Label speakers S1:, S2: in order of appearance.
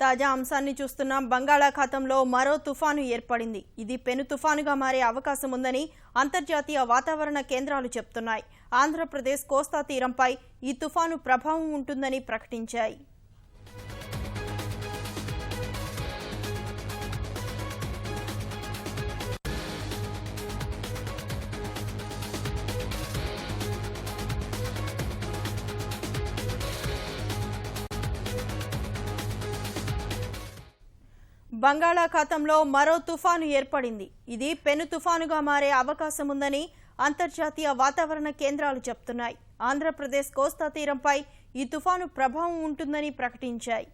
S1: తాజా అంశాన్ని చూస్తున్నాం. బంగాళాఖాతంలో మరో తుఫాను ఏర్పడింది. ఇది పెను తుఫానుగా మారే అవకాశం ఉందని అంతర్జాతీయ వాతావరణ కేంద్రాలు చెప్తున్నాయి. ఆంధ్రప్రదేశ్ కోస్తా తీరంపై ఈ తుఫాను ప్రభావం ఉంటుందని ప్రకటించాయి. బంగాళాఖాతంలో మరో తుఫాను ఏర్పడింది. ఇది పెను తుఫానుగా మారే అవకాశం ఉందని అంతర్జాతీయ వాతావరణ కేంద్రాలు చెప్తున్నాయి. ఆంధ్రప్రదేశ్ కోస్తా తీరంపై ఈ తుఫాను ప్రభావం ఉంటుందని ప్రకటించాయి.